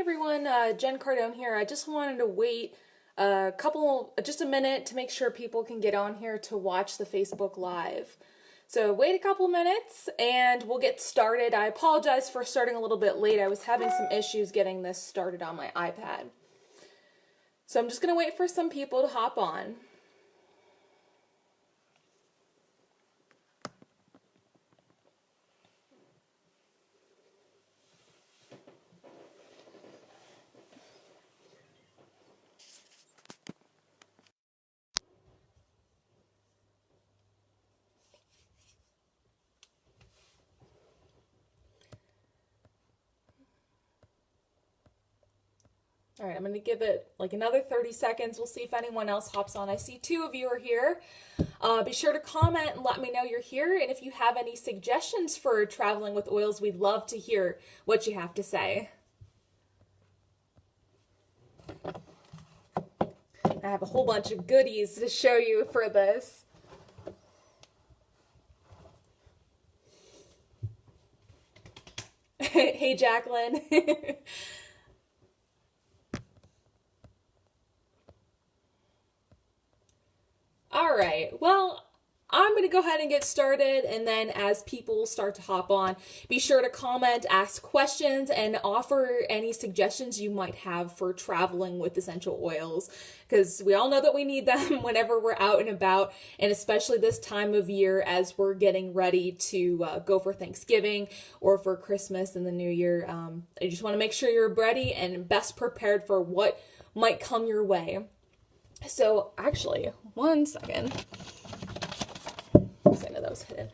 everyone, Jen Cardone here. I just wanted to wait just a minute to make sure people can get on here to watch the Facebook Live. So wait a couple minutes and we'll get started. I apologize for starting a little bit late. I was having some issues getting this started on my iPad. So I'm just going to wait for some people to hop on. All right, I'm going to give it like another 30 seconds. We'll see if anyone else hops on. I see two of you are here. Be sure to comment and let me know you're here. And if you have any suggestions for traveling with oils, we'd love to hear what you have to say. I have a whole bunch of goodies to show you for this. Hey, Jacqueline. All right, well, I'm going to go ahead and get started, and then as people start to hop on, be sure to comment, ask questions, and offer any suggestions you might have for traveling with essential oils, because we all know that we need them whenever we're out and about, and especially this time of year as we're getting ready to go for Thanksgiving or for Christmas and the New Year. I just want to make sure you're ready and best prepared for what might come your way. So actually, one second. I know that was hidden.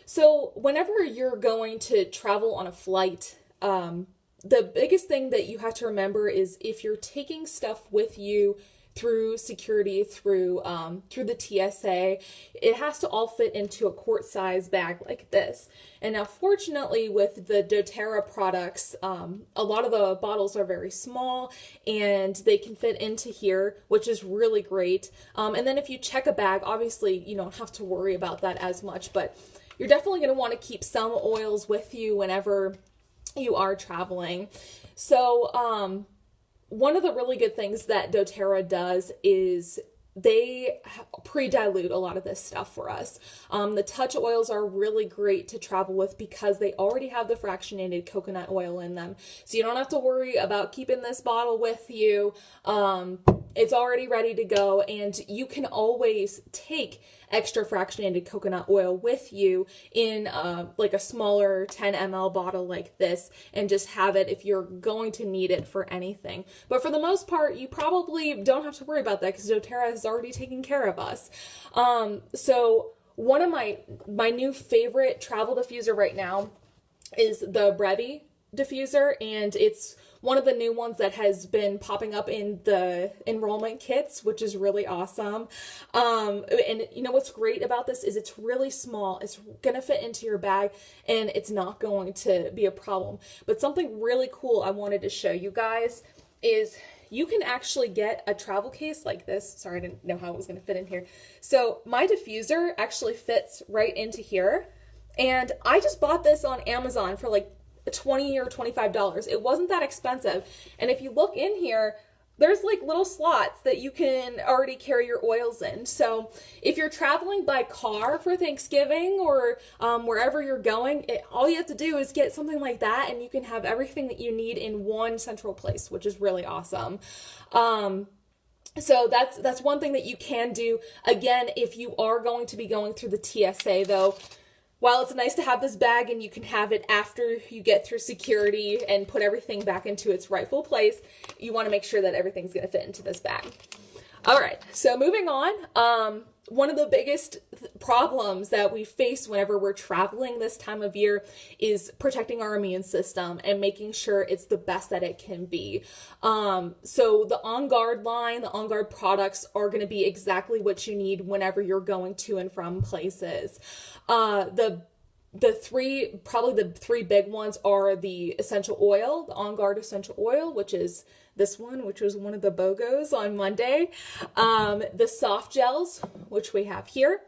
So whenever you're going to travel on a flight, the biggest thing that you have to remember is if you're taking stuff with you through security, through the TSA, it has to all fit into a quart-size bag like this. And now, fortunately, with the doTERRA products, a lot of the bottles are very small and they can fit into here, which is really great. And then if you check a bag, obviously you don't have to worry about that as much, but you're definitely going to want to keep some oils with you whenever you are traveling. So, one of the really good things that doTERRA does is they pre-dilute a lot of this stuff for us. The touch oils are really great to travel with because they already have the fractionated coconut oil in them. So you don't have to worry about keeping this bottle with you. It's already ready to go, and you can always take extra fractionated coconut oil with you in like a smaller 10 ml bottle like this, and just have it if you're going to need it for anything. But for the most part, you probably don't have to worry about that because doTERRA has already taken care of us. So one of my new favorite travel diffuser right now is the Brevi diffuser, and it's one of the new ones that has been popping up in the enrollment kits, which is really awesome. And you know what's great about this is it's really small. It's gonna fit into your bag and it's not going to be a problem. But something really cool I wanted to show you guys is you can actually get a travel case like this. Sorry, I didn't know how it was gonna fit in here. So my diffuser actually fits right into here. And I just bought this on Amazon for like $20 or $25. It wasn't that expensive. And if you look in here, there's like little slots that you can already carry your oils in. So if you're traveling by car for Thanksgiving or wherever you're going, all you have to do is get something like that and you can have everything that you need in one central place, which is really awesome. So that's one thing that you can do. Again, if you are going to be going through the TSA though, while it's nice to have this bag and you can have it after you get through security and put everything back into its rightful place, you want to make sure that everything's going to fit into this bag. All right, so moving on. One of the biggest problems that we face whenever we're traveling this time of year is protecting our immune system and making sure it's the best that it can be. So the On Guard line, the On Guard products are going to be exactly what you need whenever you're going to and from places. The three big ones are the essential oil, the On Guard essential oil, which is this one, which was one of the BOGOs on Monday, the soft gels, which we have here,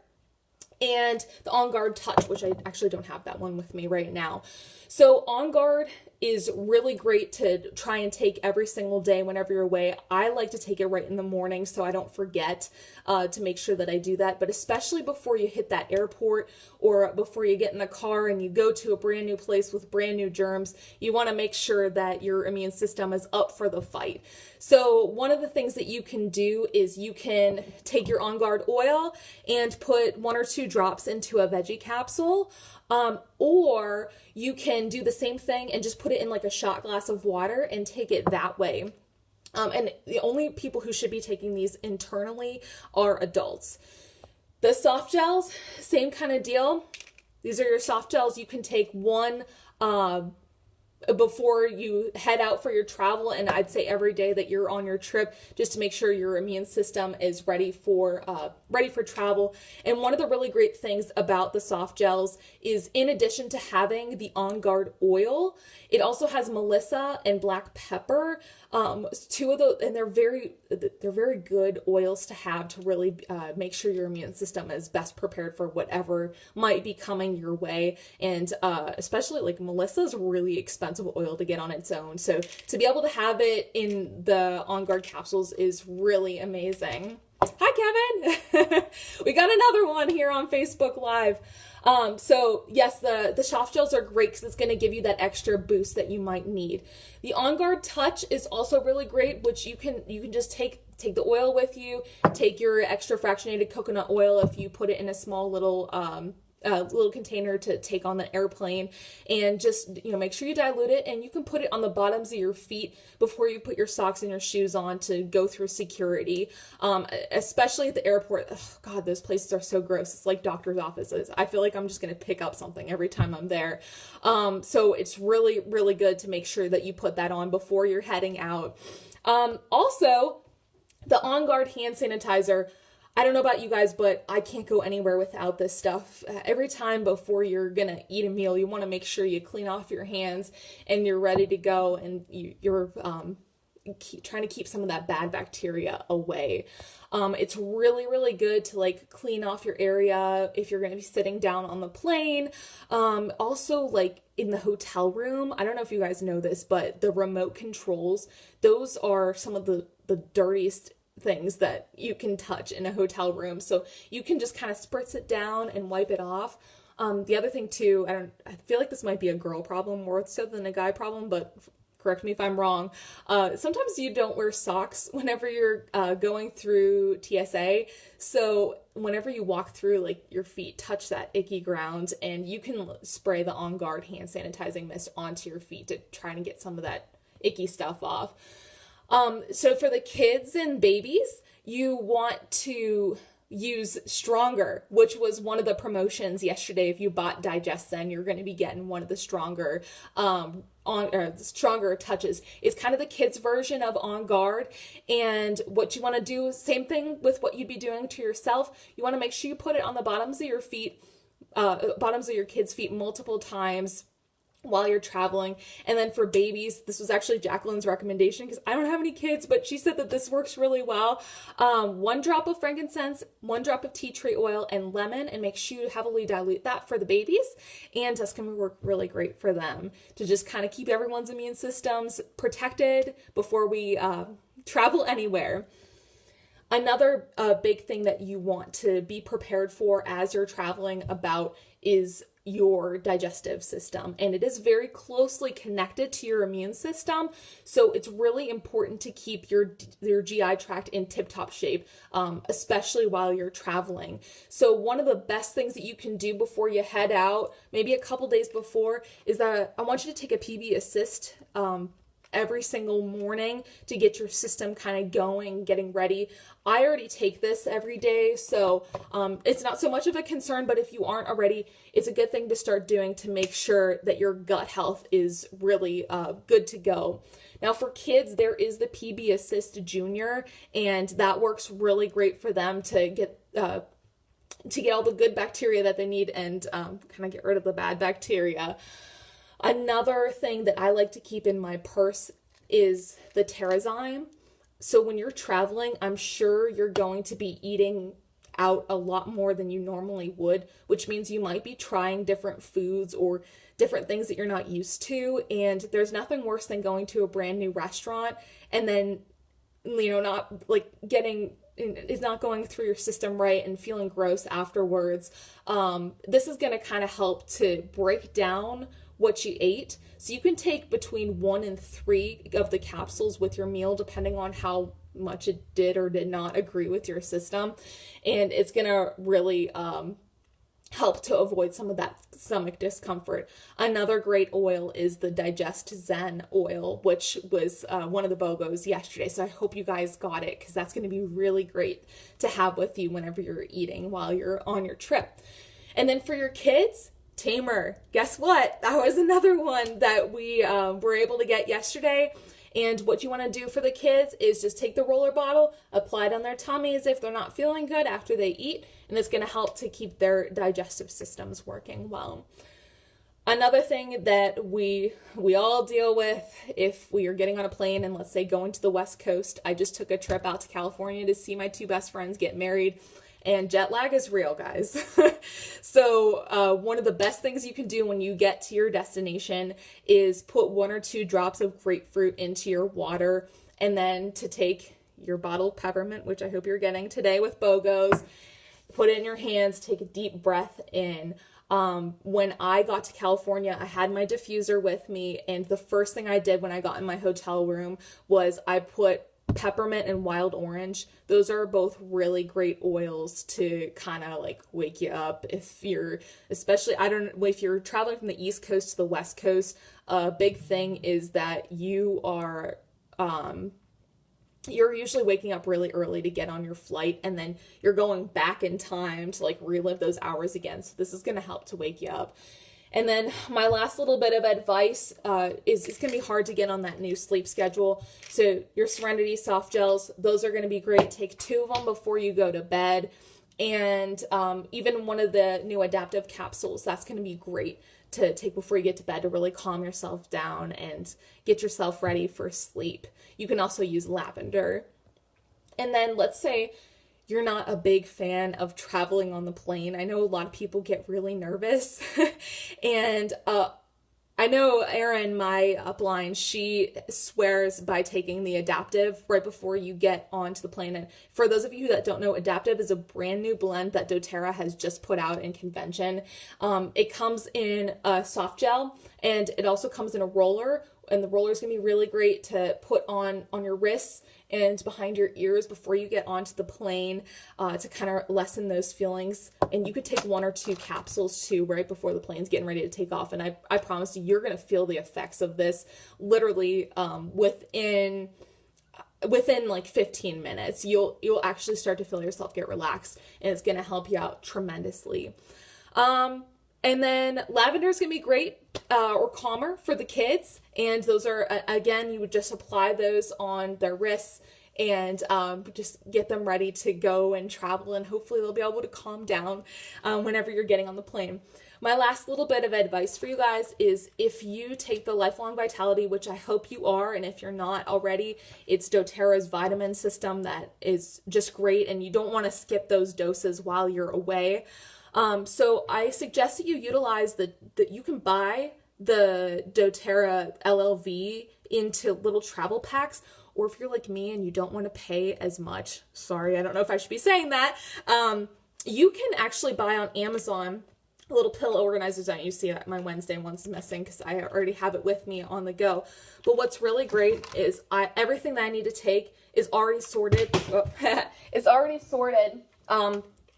and the On Guard Touch, which I actually don't have that one with me right now. So On Guard is really great to try and take every single day whenever you're away. I like to take it right in the morning so I don't forget to make sure that I do that. But especially before you hit that airport or before you get in the car and you go to a brand new place with brand new germs, you want to make sure that your immune system is up for the fight. So one of the things that you can do is you can take your On Guard oil and put 1 or 2 drops into a veggie capsule. Or you can do the same thing and just put it in like a shot glass of water and take it that way. And the only people who should be taking these internally are adults. The soft gels, same kind of deal. These are your soft gels. You can take one before you head out for your travel, and I'd say every day that you're on your trip, just to make sure your immune system is ready for travel. And one of the really great things about the soft gels is, in addition to having the On Guard oil, it also has Melissa and black pepper. 2 of those, and they're very good oils to have to really make sure your immune system is best prepared for whatever might be coming your way. And especially like Melissa's really expensive oil to get on its own. So to be able to have it in the On Guard capsules is really amazing. Hi, Kevin. We got another one here on Facebook Live. So yes, the soft gels are great because it's going to give you that extra boost that you might need. The On Guard Touch is also really great, which you can just take the oil with you, take your extra fractionated coconut oil if you put it in a small little container to take on the airplane, and just make sure you dilute it, and you can put it on the bottoms of your feet before you put your socks and your shoes on to go through security, especially at the airport. Oh, God, those places are so gross. It's like doctor's offices. I feel like I'm just going to pick up something every time I'm there. So it's really, really good to make sure that you put that on before you're heading out. Also, the On Guard hand sanitizer. I don't know about you guys, but I can't go anywhere without this stuff. Every time before you're gonna eat a meal, you want to make sure you clean off your hands and you're ready to go, and you're trying to keep some of that bad bacteria away. It's really, really good to like clean off your area if you're going to be sitting down on the plane. Also, like in the hotel room, I don't know if you guys know this, but the remote controls, those are some of the dirtiest things that you can touch in a hotel room. So you can just kind of spritz it down and wipe it off. The other thing too, I feel like this might be a girl problem more so than a guy problem, but correct me if I'm wrong. Sometimes you don't wear socks whenever you're going through TSA. So whenever you walk through, like your feet touch that icky ground, and you can spray the On Guard hand sanitizing mist onto your feet to try and get some of that icky stuff off. So for the kids and babies, you want to use Stronger, which was one of the promotions yesterday. If you bought DigestZen, you're going to be getting one of the Stronger Stronger touches. It's kind of the kids version of On Guard. And what you want to do, same thing with what you'd be doing to yourself. You want to make sure you put it on the bottoms of your feet, bottoms of your kids' feet multiple times while you're traveling. And then for babies, this was actually Jacqueline's recommendation because I don't have any kids, but she said that this works really well. 1 drop of frankincense, 1 drop of tea tree oil, and lemon, and make sure you heavily dilute that for the babies. And that's going to work really great for them to just kind of keep everyone's immune systems protected before we travel anywhere. Another big thing that you want to be prepared for as you're traveling about is your digestive system, and it is very closely connected to your immune system. So it's really important to keep your GI tract in tip-top shape, especially while you're traveling. So one of the best things that you can do before you head out, maybe a couple days before, is that I want you to take a PB Assist every single morning to get your system kind of going, getting ready. I already take this every day, so it's not so much of a concern, but if you aren't already, it's a good thing to start doing to make sure that your gut health is really good to go. Now for kids, there is the PB Assist Junior, and that works really great for them to get all the good bacteria that they need and kind of get rid of the bad bacteria. Another thing that I like to keep in my purse is the Terrazyme. So when you're traveling, I'm sure you're going to be eating out a lot more than you normally would, which means you might be trying different foods or different things that you're not used to. And there's nothing worse than going to a brand new restaurant and then, not like it's not going through your system right and feeling gross afterwards. This is going to kind of help to break down what you ate. So you can take between 1 and 3 of the capsules with your meal, depending on how much it did or did not agree with your system. And it's going to really help to avoid some of that stomach discomfort. Another great oil is the Digest Zen oil, which was one of the BOGOs yesterday. So I hope you guys got it, because that's going to be really great to have with you whenever you're eating while you're on your trip. And then for your kids, Tamer. Guess what? That was another one that we were able to get yesterday. And what you want to do for the kids is just take the roller bottle, apply it on their tummies if they're not feeling good after they eat, and it's going to help to keep their digestive systems working well. Another thing that we all deal with if we are getting on a plane and, let's say, going to the West Coast. I just took a trip out to California to see my 2 best friends get married. And jet lag is real, guys. So one of the best things you can do when you get to your destination is put 1 or 2 drops of grapefruit into your water, and then to take your bottled peppermint, which I hope you're getting today with BOGOs, put it in your hands, take a deep breath in. When I got to California, I had my diffuser with me, and the first thing I did when I got in my hotel room was I put peppermint and wild orange. Those are both really great oils to kind of like wake you up if you're, especially, if you're traveling from the East Coast to the West Coast. A big thing is that you're usually waking up really early to get on your flight, and then you're going back in time to like relive those hours again. So this is going to help to wake you up. And then my last little bit of advice is it's going to be hard to get on that new sleep schedule. So your Serenity soft gels, those are going to be great. Take 2 of them before you go to bed. And even one of the new adaptive capsules, that's going to be great to take before you get to bed to really calm yourself down and get yourself ready for sleep. You can also use lavender. And then let's say you're not a big fan of traveling on the plane. I know a lot of people get really nervous. And I know Erin, my upline, she swears by taking the adaptive right before you get onto the plane. And for those of you that don't know, adaptive is a brand new blend that doTERRA has just put out in convention. It comes in a soft gel, and it also comes in a roller. And the roller is going to be really great to put on your wrists and behind your ears before you get onto the plane to kind of lessen those feelings. And you could take 1 or 2 capsules too right before the plane's getting ready to take off. And I promise you, you're going to feel the effects of this literally within like 15 minutes. You'll actually start to feel yourself get relaxed, and it's going to help you out tremendously. And then lavender is going to be great or calmer for the kids. And those are, again, you would just apply those on their wrists and just get them ready to go and travel. And hopefully they'll be able to calm down whenever you're getting on the plane. My last little bit of advice for you guys is if you take the Lifelong Vitality, which I hope you are, and if you're not already, it's doTERRA's vitamin system that is just great. And you don't want to skip those doses while you're away. So I suggest that you utilize you can buy the doTERRA LLV into little travel packs, or if you're like me and you don't want to pay as much, sorry, I don't know if I should be saying that, you can actually buy on Amazon little pill organizers. You see that my Wednesday one's missing because I already have it with me on the go. But what's really great is everything that I need to take is already sorted.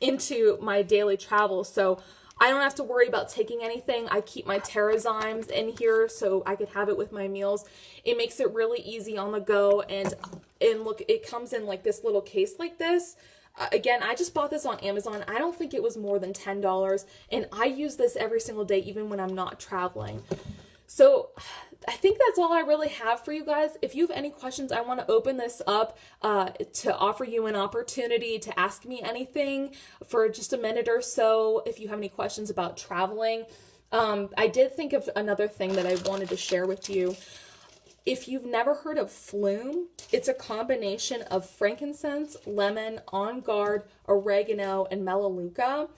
Into my daily travel, so I don't have to worry about taking anything. I keep my Terrazymes in here so I could have it with my meals. It makes it really easy on the go, and look, it comes in like this little case like this. Again, I just bought this on Amazon. I don't think it was more than $10, and I use this every single day, even when I'm not traveling. So I think that's all I really have for you guys. If you have any questions, I want to open this up to offer you an opportunity to ask me anything for just a minute or so if you have any questions about traveling. I did think of another thing that I wanted to share with you. If you've never heard of Flume, it's a combination of frankincense, lemon, On Guard, oregano, and melaleuca.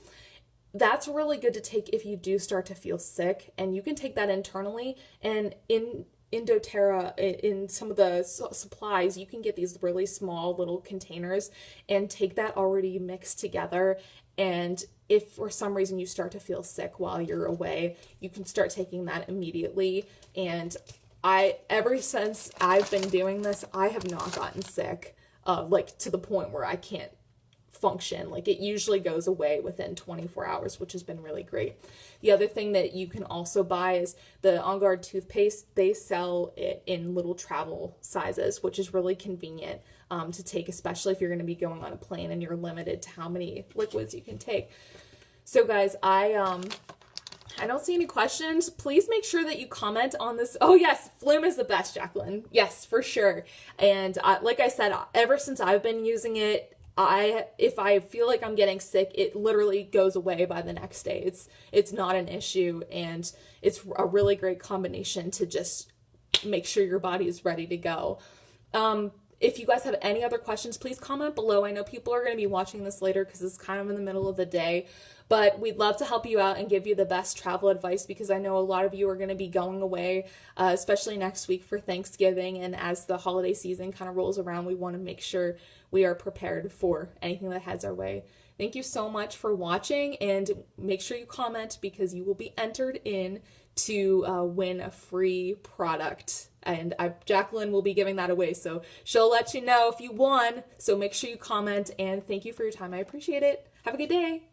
That's really good to take if you do start to feel sick, and you can take that internally. And in doTERRA, in some of the supplies, you can get these really small little containers and take that already mixed together. And if for some reason you start to feel sick while you're away, you can start taking that immediately. And ever since I've been doing this, I have not gotten sick, like to the point where I can't function. Like, it usually goes away within 24 hours, which has been really great. The other thing that you can also buy is the On Guard toothpaste. They sell it in little travel sizes, which is really convenient to take, especially if you're going to be going on a plane and you're limited to how many liquids you can take. So guys, I don't see any questions. Please make sure that you comment on this. Oh yes, Flume is the best, Jacqueline. Yes, for sure. And like I said, ever since I've been using it, if I feel like I'm getting sick, it literally goes away by the next day. It's not an issue, and it's a really great combination to just make sure your body is ready to go. If you guys have any other questions, please comment below. I know people are going to be watching this later because it's kind of in the middle of the day, but we'd love to help you out and give you the best travel advice, because I know a lot of you are going to be going away, especially next week for Thanksgiving. And as the holiday season kind of rolls around, we want to make sure we are prepared for anything that heads our way. Thank you so much for watching, and make sure you comment, because you will be entered in to win a free product. And Jacqueline will be giving that away, so she'll let you know if you won. So make sure you comment, and thank you for your time. I appreciate it. Have a good day.